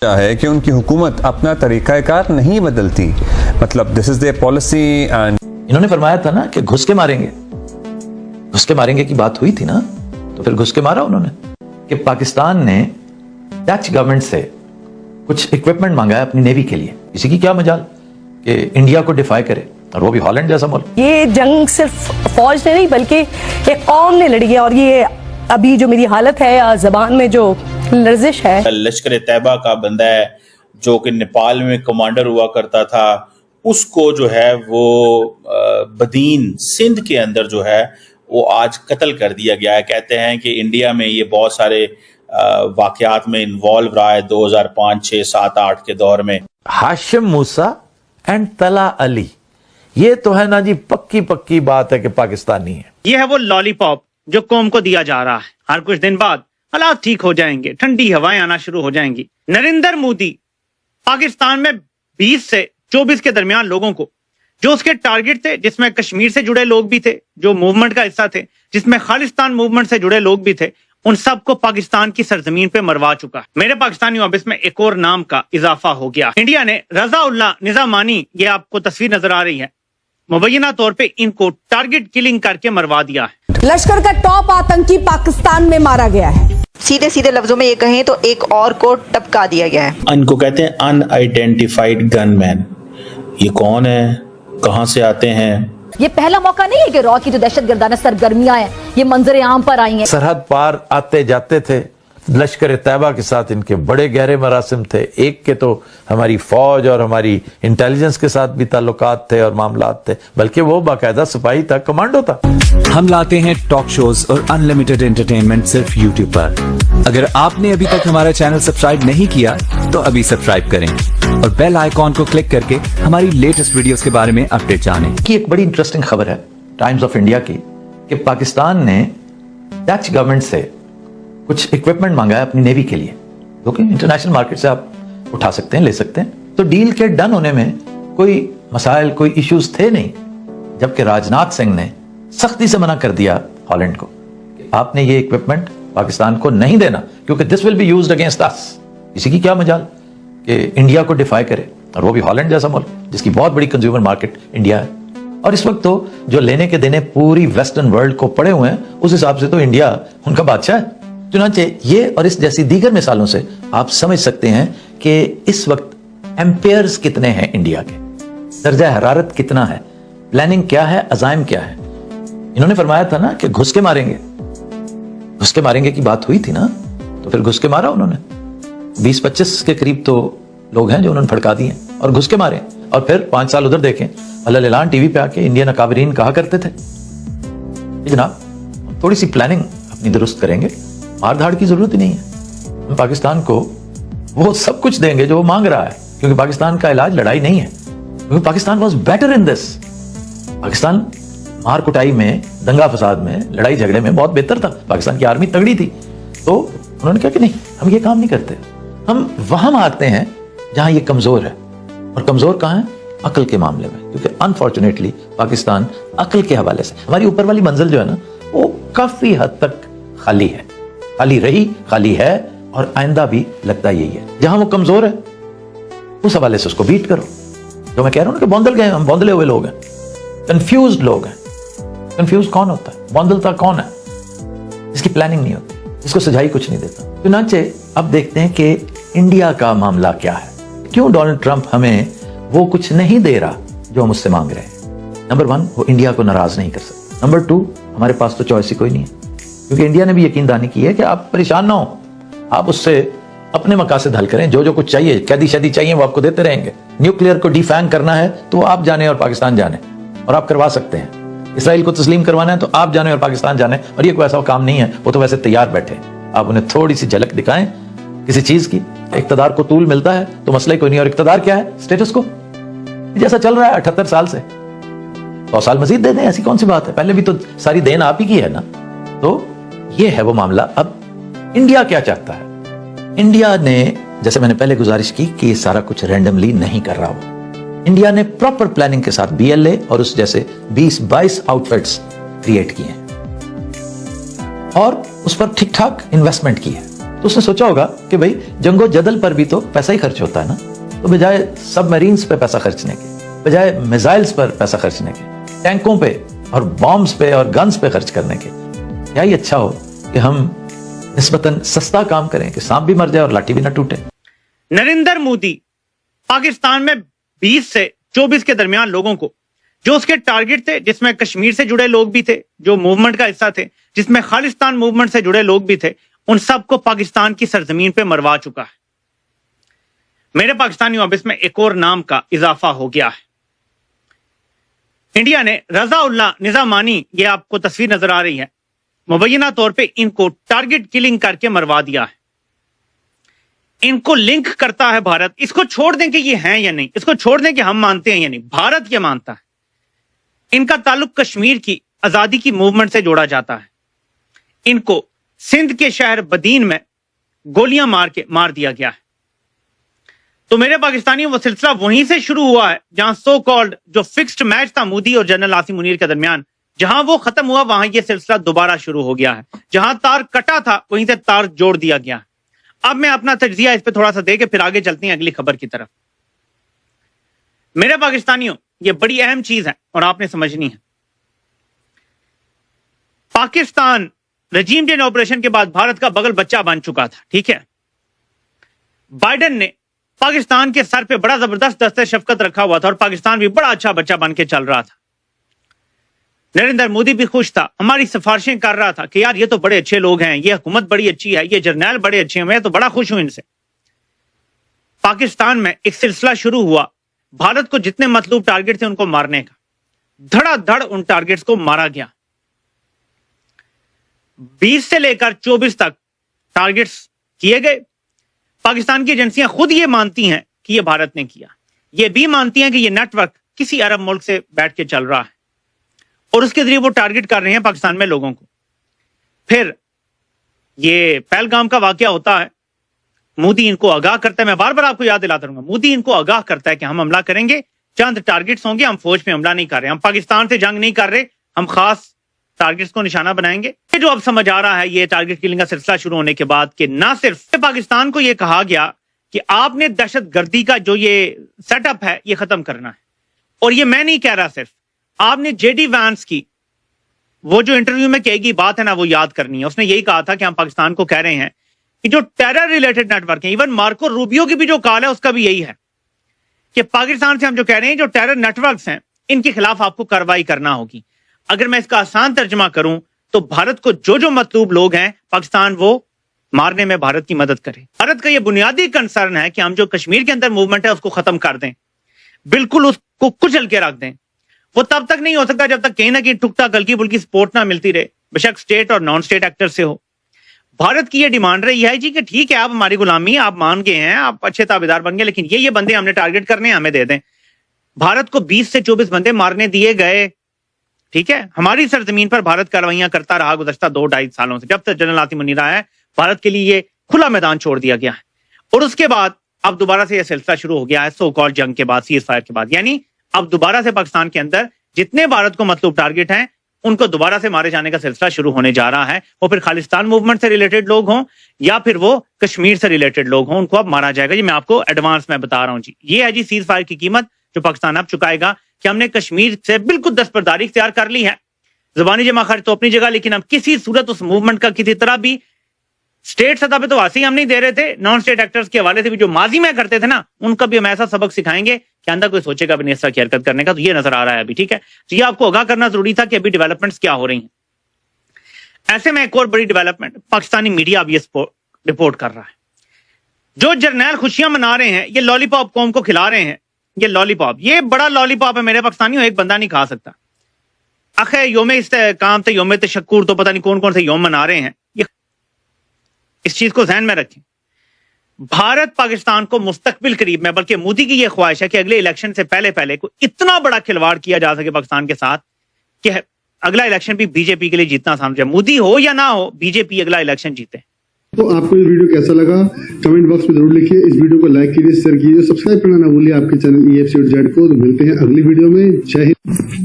है कि उनकी हुकूमत अपना तरीक़ाकार नहीं बदलती, मतलब this is their policy. And इन्होंने फरमाया था ना कि घुस के मारेंगे की बात हुई थी ना, तो फिर घुस के मारा उन्होंने कि पाकिस्तान ने डच गवर्नमेंट से कुछ इक्विपमेंट मांगा है अपनी नेवी के लिए। इसी की क्या मजाल कि इंडिया को डिफाई करे, और वो भी हॉलैंड जैसा मुल्क। ये जंग सिर्फ फौज ने नहीं बल्कि एक कौम ने लड़ी है, और ये अभी जो मेरी हालत है जबान में जो लर्जिश है। लश्कर तैयबा का बंदा है जो कि नेपाल में कमांडर हुआ करता था, उसको जो है वो बदीन सिंध के अंदर जो है वो आज कत्ल कर दिया गया है। कहते हैं कि इंडिया में ये बहुत सारे वाकयात में इन्वॉल्व रहा है 2005, 6, 7, 8 के दौर में। हाशिम मूसा एंड तला अली, ये तो है ना जी पक्की पक्की बात है कि पाकिस्तानी है। ये है वो लॉलीपॉप जो कौम को दिया जा रहा है। हर कुछ दिन बाद हालात ठीक हो जाएंगे, ठंडी हवाएं आना शुरू हो जाएंगी। नरेंद्र मोदी पाकिस्तान में 20 से 24 के दरमियान लोगों को, जो उसके टारगेट थे, जिसमें कश्मीर से जुड़े लोग भी थे, जो मूवमेंट का हिस्सा थे, जिसमें खालिस्तान मूवमेंट से जुड़े लोग भी थे, उन सबको पाकिस्तान की सरजमीन पे मरवा चुका है। मेरे पाकिस्तानियों, अब इसमें एक और नाम का इजाफा हो गया। इंडिया ने रज़ाउल्लाह निज़ामानी, ये आपको तस्वीर नजर आ रही है, मुबैना तौर पे इनको टारगेट किलिंग करके मरवा दिया है। लश्कर का टॉप आतंकी पाकिस्तान में मारा गया है। सीधे सीधे लफ्जों में ये कहें तो एक और को टपका दिया गया है। इनको कहते हैं अनआइडेंटिफाइड गनमैन। ये कौन है, कहां से आते हैं? ये पहला मौका नहीं है कि रॉ की जो दहशतगर्दाना सरगर्मियां हैं ये मंजर आम पर आई हैं। सरहद पार आते जाते थे, लश्कर तैयबा के साथ इनके बड़े गहरे मरासिम थे। एक के तो हमारी फौज और हमारी इंटेलिजेंस के साथ भी ताल्लुकात थे और मामलात थे, बल्कि वो बाकायदा सिपाही था, कमांडो था। हम लाते हैं टॉक शोज और अनलिमिटेड एंटरटेनमेंट सिर्फ यूट्यूब पर। अगर आपने अभी तक हमारा चैनल सब्सक्राइब नहीं किया तो अभी सब्सक्राइब करें और बेल आइकॉन को क्लिक करके हमारी लेटेस्ट वीडियोस के बारे में अपडेट जानें। की एक बड़ी इंटरेस्टिंग खबर है टाइम्स ऑफ इंडिया की कि पाकिस्तान ने डच गवर्नमेंट से कुछ इक्विपमेंट मांगा है अपनी नेवी के लिए, जो कि इंटरनेशनल मार्केट से आप उठा सकते हैं, ले सकते हैं। तो डील के डन होने में कोई मसाइल, कोई इश्यूज थे नहीं, जबकि राजनाथ सिंह ने सख्ती से मना कर दिया हॉलैंड को कि आपने ये इक्विपमेंट पाकिस्तान को नहीं देना, क्योंकि this will be used against us. इसी की क्या मजाल कि इंडिया को डिफाई करे, और वो भी हॉलैंड जैसा मुल्क जिसकी बहुत बड़ी कंज्यूमर मार्केट इंडिया है। और इस वक्त तो जो लेने के देने पूरी वेस्टर्न वर्ल्ड को पड़े हुए हैं, उस हिसाब से तो इंडिया उनका बादशाह है। चुनांचे ये और इस जैसी दीगर मिसालों से आप समझ सकते हैं कि इस वक्त एम्पेयर्स कितने हैं इंडिया के, दर्जा हरारत कितना है, प्लानिंग क्या है, अजाइम क्या है। इन्होंने फरमाया था ना कि घुस के मारेंगे की बात हुई थी ना, तो फिर घुस के मारा उन्होंने। 20-25 के करीब तो लोग हैं जो उन्होंने भड़का दिए और घुस के मारे। और फिर 5 साल उधर देखें, अल्लाह ऐलान टीवी पे आके इंडियन अकाबरीन कहा करते थे जनाब थोड़ी सी प्लानिंग अपनी दुरुस्त करेंगे, मार धाड़ की जरूरत ही नहीं है। हम पाकिस्तान को वो सब कुछ देंगे जो वो मांग रहा है, क्योंकि पाकिस्तान का इलाज लड़ाई नहीं है, क्योंकि Pakistan was better in this. Pakistan मार कुटाई में, दंगा फसाद में, लड़ाई झगड़े में बहुत बेहतर था। पाकिस्तान की आर्मी तगड़ी थी। तो उन्होंने कहा कि नहीं, हम ये काम नहीं करते, हम वहां मारते हैं जहां ये कमजोर है। और कमजोर कहां है? अकल के मामले में, क्योंकि अनफॉर्चुनेटली पाकिस्तान अकल के हवाले से, हमारी ऊपर वाली मंजिल जो है ना, वो काफी हद तक खाली है, खाली रही, खाली है, और आइंदा भी लगता यही है। जहां वो कमजोर है उस हवाले से उसको बीट करो। जो मैं कह रहा हूं ना कि बौंदल गए, हम बौंदले हुए लोग हैं, कंफ्यूज्ड लोग हैं। कंफ्यूज कौन होता है? बौंदलता कौन है? इसकी प्लानिंग नहीं होती, इसको सजाई कुछ नहीं देता। चुनांचे अब देखते हैं कि इंडिया का मामला क्या है, क्यों डोनाल्ड ट्रंप हमें वो कुछ नहीं दे रहा जो हम उससे मांग रहे हैं। नंबर 1, वो इंडिया को नाराज नहीं कर सकता। नंबर 2, हमारे पास तो चॉइस ही कोई नहीं है, क्योंकि इंडिया ने भी यकीनदानी की है कि आप परेशान ना हो, आप उससे अपने मकासद हल करें। जो जो कुछ चाहिए, कैदी शैदी चाहिए, वो आपको देते रहेंगे। न्यूक्लियर को डिफैंग करना है तो आप जाने और पाकिस्तान जाने, और आप करवा सकते हैं। इसराइल को तस्लीम करवाना है तो आप जाने और पाकिस्तान जाने, और ये कोई ऐसा काम नहीं है, वो तो वैसे तैयार बैठे। आप उन्हें थोड़ी सी झलक दिखाएं किसी चीज की। इक्तदार को तूल मिलता है तो मसला ही कोई नहीं। और इक्तदार क्या है? स्टेटस को, जैसा चल रहा है 78 साल से, 100 साल मजीद दे दें, ऐसी कौन सी बात है? पहले भी तो सारी देन आप ही की है ना। तो ये है वो मामला। अब इंडिया क्या चाहता है? इंडिया ने, जैसे मैंने पहले गुजारिश की कि ये सारा कुछ रैंडमली नहीं कर रहा हो। इंडिया ने प्रॉपर प्लानिंग के साथ BLA और उस जैसे 20-22 आउटफिट्स क्रिएट किए हैं और उस पर ठीक ठाक इन्वेस्टमेंट की है। तो उसने सोचा होगा कि भाई जंगो जदल पर भी तो पैसा ही खर्च होता है ना, तो बजाय सबमरीन्स पे पैसा खर्चने के, बजाय मिसाइल्स पर पैसा खर्चने के, टैंकों पे और बॉम्ब्स पे और गन्स पे खर्च करने के, क्या ही अच्छा हो कि हम निस्बतन सस्ता काम करें कि सांप भी मर जाए और लाठी भी ना टूटे। नरेंद्र मोदी पाकिस्तान में 20 से 24 के दरमियान लोगों को, जो उसके टारगेट थे, जिसमें कश्मीर से जुड़े लोग भी थे, जो मूवमेंट का हिस्सा थे, जिसमें खालिस्तान मूवमेंट से जुड़े लोग भी थे, उन सबको पाकिस्तान की सरजमीन पे मरवा चुका है। मेरे पाकिस्तानियों, अब इसमें एक और नाम का इजाफा हो गया है। इंडिया ने रजाउल्लाह निजामानी, ये आपको तस्वीर नजर आ रही है, मुबैना तौर पे इनको टारगेट किलिंग करके मरवा दिया है। इनको लिंक करता है भारत। इसको छोड़ दें कि ये हैं या नहीं, इसको छोड़ दें कि हम मानते हैं या नहीं, भारत ये मानता है। इनका ताल्लुक कश्मीर की आजादी की मूवमेंट से जोड़ा जाता है। इनको सिंध के शहर बदीन में गोलियां मार के मार दिया गया है। तो मेरे पाकिस्तानियों, वो सिलसिला वहीं से शुरू हुआ है जहां सो कॉल्ड जो फिक्स्ड मैच था मोदी और जनरल आसिम मुनीर के दरमियान, जहां वो खत्म हुआ वहां ये सिलसिला दोबारा शुरू हो गया है। जहां तार कटा था वहीं से तार जोड़ दिया गया है। अब मैं अपना तज्जिया इस पे थोड़ा सा दे के फिर आगे चलते हैं अगली खबर की तरफ। मेरे पाकिस्तानियों, ये बड़ी अहम चीज है और आपने समझनी है। पाकिस्तान रजीम चेंज ऑपरेशन के बाद भारत का बगल बच्चा बन चुका था, ठीक है। बाइडेन ने पाकिस्तान के सर पे बड़ा जबरदस्त दस्ते शफकत रखा हुआ था और पाकिस्तान भी बड़ा अच्छा बच्चा बन के चल रहा था। नरेंद्र मोदी भी खुश था, हमारी सिफारिशें कर रहा था कि यार ये तो बड़े अच्छे लोग हैं, ये हुकूमत बड़ी अच्छी है, ये जर्नैल बड़े अच्छे हैं, मैं तो बड़ा खुश हूं इनसे। पाकिस्तान में एक सिलसिला शुरू हुआ, भारत को जितने मतलूब टारगेट थे उनको मारने का। धड़ाधड़ उन टारगेट्स को मारा गया। 20 से लेकर 24 तक टारगेट्स किए गए। पाकिस्तान की एजेंसियां खुद ये मानती हैं कि ये भारत ने किया। ये भी मानती हैं कि ये नेटवर्क किसी अरब मुल्क से बैठ के चल रहा है और उसके जरिए वो टारगेट कर रहे हैं पाकिस्तान में लोगों को। फिर ये पहलगाम का वाकया होता है, मोदी इनको आगाह करता है, मैं बार बार आपको याद दिलाता रहूंगा, मोदी इनको आगाह करता है कि हम हमला करेंगे, चंद टारगेट्स होंगे, हम फौज पे हमला नहीं कर रहे, हम पाकिस्तान से जंग नहीं कर रहे, हम खास टारगेट्स को निशाना बनाएंगे। ये जो अब समझ आ रहा है ये टारगेट किलिंग का सिलसिला शुरू होने के बाद कि ना सिर्फ पाकिस्तान को ये कहा गया कि आपने दहशतगर्दी का जो ये सेटअप है ये खत्म करना है, और ये मैं नहीं कह रहा, सिर्फ आपने जेडी वैंस की वो जो इंटरव्यू में कही गई बात है ना वो याद करनी है। उसने यही कहा था कि हम पाकिस्तान को कह रहे हैं कि जो टेरर रिलेटेड नेटवर्क है, इवन मार्को रूबियो की भी जो कॉल है उसका भी यही है कि पाकिस्तान से हम जो कह रहे हैं जो टेरर नेटवर्क्स हैं इनके खिलाफ आपको कार्रवाई करना होगी। अगर मैं इसका आसान तर्जमा करूं तो भारत को जो जो मतलूब लोग हैं पाकिस्तान वो मारने में भारत की मदद करे। भारत का ये बुनियादी कंसर्न है कि हम जो कश्मीर के अंदर मूवमेंट है उसको खत्म कर दें, बिल्कुल उसको कुचल के रख दें। वो तब तक नहीं हो सकता जब तक कहीं ना कहीं टुकता हल्की फुल्की सपोर्ट ना मिलती रहे, बेशक स्टेट और नॉन स्टेट एक्टर से हो। भारत की ये डिमांड रही है जी कि ठीक है आप हमारी गुलामी आप मान गए हैं, आप अच्छे ताबेदार बन गए, लेकिन ये बंदे हमने टारगेट करने हैं, हमें दे दें। भारत को 20 से 24 बंदे मारने दिए गए, ठीक है। हमारी सरजमीन पर भारत कार्रवाइयां करता रहा गुज़श्ता 2-2.5 सालों से, जब तक जनरल आसिम मुनीर आया है भारत के लिए ये खुला मैदान छोड़ दिया गया है। और उसके बाद अब दोबारा से यह सिलसिला शुरू हो गया है सो कॉल्ड जंग के बाद, सीज फायर के बाद, यानी अब दोबारा से पाकिस्तान के अंदर जितने भारत को मतलब टारगेट हैं उनको दोबारा से मारे जाने का सिलसिला शुरू होने जा रहा है। वो फिर खालिस्तान मूवमेंट से रिलेटेड लोग हों या फिर वो कश्मीर से रिलेटेड लोग हों, उनको अब मारा जाएगा। जी मैं आपको एडवांस में बता रहा हूं जी, ये है जी सीज फायर की कीमत जो पाकिस्तान अब चुकाएगा कि हमने कश्मीर से बिल्कुल दस्तबरदारी इख्तियार कर ली है। जुबानी जमा खर्च तो अपनी जगह, लेकिन अब किसी सूरत उस मूवमेंट का किसी तरह भी स्टेट सतह पे तो वासी हम नहीं दे रहे थे, नॉन स्टेट एक्टर्स के हवाले से भी जो माजी में करते थे ना उनका भी हम ऐसा सबक सिखाएंगे कि अंदर कोई सोचेगा भी नहीं इस तरह की हरकत करने का। तो ये नजर आ रहा है अभी, ठीक है। तो ये आपको आगाह करना जरूरी था कि अभी डेवलपमेंट्स क्या हो रही हैं। ऐसे में एक और बड़ी डेवलपमेंट पाकिस्तानी मीडिया अब ये रिपोर्ट कर रहा है, जो जर्नैल खुशियां मना रहे हैं, ये लॉलीपॉप कौम को खिला रहे हैं। ये लॉलीपॉप, ये बड़ा लॉलीपॉप है मेरे पाकिस्तानियों, एक बंदा नहीं खा सकता। अखे योम इस्तेकाम थे, योम तशक्कुर, तो पता नहीं कौन कौन से योम मना रहे हैं। ये इस चीज को ध्यान में रखें। भारत पाकिस्तान को मुस्तकबिल करीब में, बल्कि मोदी की यह ख्वाहिश है कि अगले इलेक्शन से पहले को इतना बड़ा खिलवाड़ किया जा सके पाकिस्तान के साथ कि अगला इलेक्शन भी बीजेपी के लिए जीतना समझे, मोदी हो या ना हो बीजेपी अगला इलेक्शन जीते। तो आपको ये वीडियो कैसा लगा कमेंट बॉक्स में जरूर लिखिए। इस वीडियो को लाइक कीजिए, शेयर कीजिए, सब्सक्राइब करना ना भूलिए आपके चैनल EFC.Z को। तो मिलते हैं अगली वीडियो में। जय हिंद।